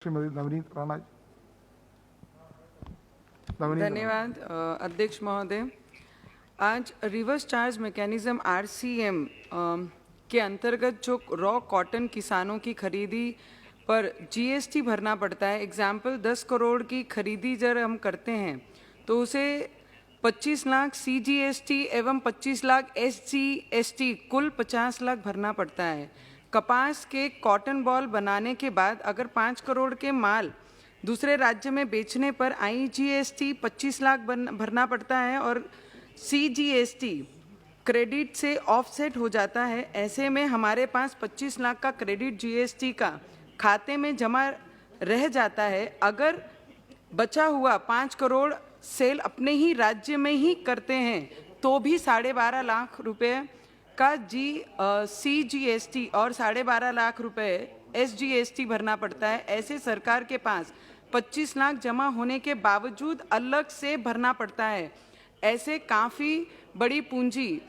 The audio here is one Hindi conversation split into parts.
श्रीमती नवनीत राणा। धन्यवाद अध्यक्ष महोदय। आज रिवर्स चार्ज मैकेनिज्म RCM के अंतर्गत जो रॉ कॉटन किसानों की खरीदी पर GST भरना पड़ता है। एग्जाम्पल 10 करोड़ की खरीदी जब हम करते हैं तो उसे 25 लाख CGST एवं 25 लाख SGST कुल 50 लाख भरना पड़ता है। कपास के कॉटन बॉल बनाने के बाद अगर 5 करोड़ के माल दूसरे राज्य में बेचने पर IGST 25 लाख भरना पड़ता है और CGST क्रेडिट से ऑफसेट हो जाता है। ऐसे में हमारे पास 25 लाख का क्रेडिट GST का खाते में जमा रह जाता है। अगर बचा हुआ 5 करोड़ सेल अपने ही राज्य में ही करते हैं तो भी 12.5 लाख रुपए का CGST और 12.5 लाख रुपए SGST भरना पड़ता है। ऐसे सरकार के पास 25 लाख जमा होने के बावजूद अलग से भरना पड़ता है। ऐसे काफ़ी बड़ी पूंजी,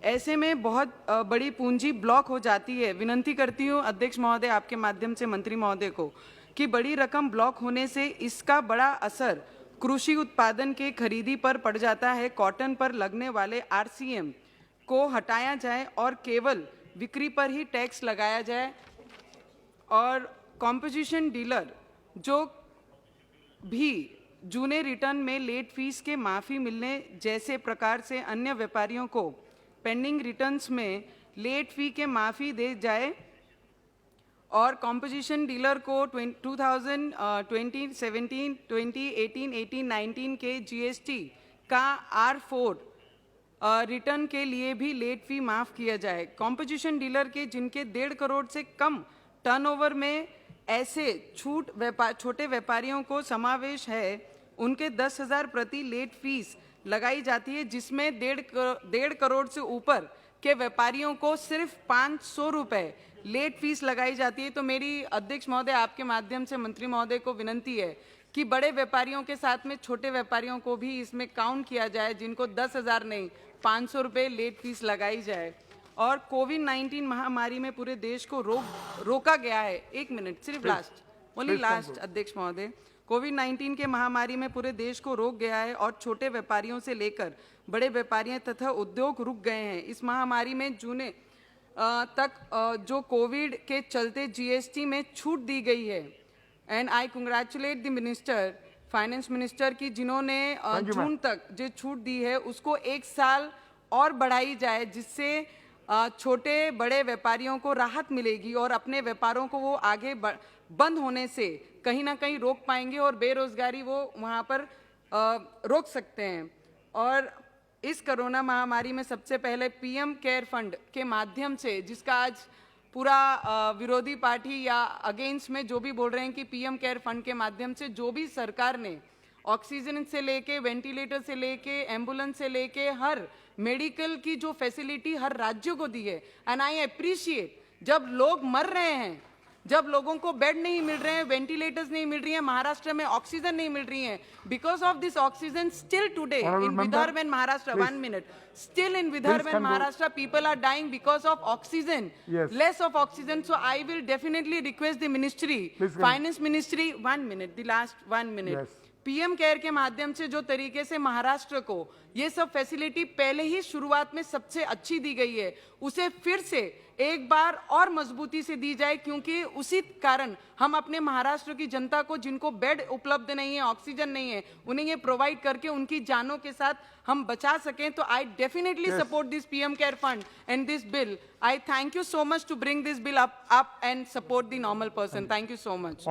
ऐसे में बहुत बड़ी पूंजी ब्लॉक हो जाती है। विनती करती हूँ अध्यक्ष महोदय आपके माध्यम से मंत्री महोदय को कि बड़ी रकम ब्लॉक होने से इसका बड़ा असर कृषि उत्पादन के खरीदी पर पड़ जाता है। कॉटन पर लगने वाले RCM को हटाया जाए और केवल बिक्री पर ही टैक्स लगाया जाए और कॉम्पोजिशन डीलर जो भी जूने रिटर्न में लेट फीस के माफ़ी मिलने जैसे प्रकार से अन्य व्यापारियों को पेंडिंग रिटर्न्स में लेट फी के माफ़ी दे जाए और कॉम्पोजिशन डीलर को 2020, 17, 20, 18, 19 के GST का R4 रिटर्न के लिए भी लेट फी माफ़ किया जाए। कॉम्पोजिशन डीलर के जिनके 1.5 करोड़ से कम टर्नओवर में ऐसे छोटे व्यापारियों को समावेश है, उनके 10,000 प्रति लेट फीस लगाई जाती है, जिसमें 1.5 करोड़ से ऊपर के व्यापारियों को सिर्फ 500 रुपये लेट फीस लगाई जाती है। तो मेरी अध्यक्ष महोदय आपके माध्यम से मंत्री महोदय को विनती है कि बड़े व्यापारियों के साथ में छोटे व्यापारियों को भी इसमें काउंट किया जाए, जिनको 10,000 नहीं 500 रुपये लेट फीस लगाई जाए। और कोविड-19 महामारी में पूरे देश को रोका गया है। 1 मिनट सिर्फ लास्ट अध्यक्ष महोदय, कोविड-19 के महामारी में पूरे देश को रोक गया है और छोटे व्यापारियों से लेकर बड़े व्यापारियों तथा उद्योग रुक गए हैं। इस महामारी में जून तक जो कोविड के चलते GST में छूट दी गई है and I congratulate the minister, finance minister की जिन्होंने जून तक जो छूट दी है उसको 1 साल और बढ़ाई जाए, जिससे छोटे बड़े व्यापारियों को राहत मिलेगी और अपने व्यापारों को वो आगे बंद होने से कहीं ना कहीं रोक पाएंगे और बेरोजगारी वो वहाँ पर रोक सकते हैं। और इस कोरोना महामारी में सबसे पहले PM केयर फंड के माध्यम से, जिसका आज पूरा विरोधी पार्टी या अगेंस्ट में जो भी बोल रहे हैं कि PM केयर फंड के माध्यम से जो भी सरकार ने ऑक्सीजन से लेके वेंटिलेटर से लेके एम्बुलेंस से लेके हर मेडिकल की जो फैसिलिटी हर राज्य को दी है। एंड आई अप्रिशिएट, जब लोग मर रहे हैं, जब लोगों को बेड नहीं मिल रहे हैं, वेंटिलेटर्स नहीं मिल रही हैं, महाराष्ट्र में ऑक्सीजन नहीं मिल रही है, because of this oxygen still today in Vidarbha and Maharashtra, 1 minute, still in Vidarbha and Maharashtra people are dying because of oxygen, less of oxygen. So I will definitely request the ministry, finance ministry, 1 minute, the last 1 minute, PM care के माध्यम से जो तरीके से महाराष्ट्र को ये सब फैसिलिटी पहले ही शुरुआत में सबसे अच्छी दी गई है, उसे फिर से एक बार और मजबूती से दी जाए, क्योंकि उसी कारण हम अपने महाराष्ट्र की जनता को, जिनको बेड उपलब्ध नहीं है, ऑक्सीजन नहीं है, उन्हें ये प्रोवाइड करके उनकी जानों के साथ हम बचा सकें। तो I definitely support this PM care fund and this bill. I thank you so much to bring this bill up and support the normal person. Thank you so much.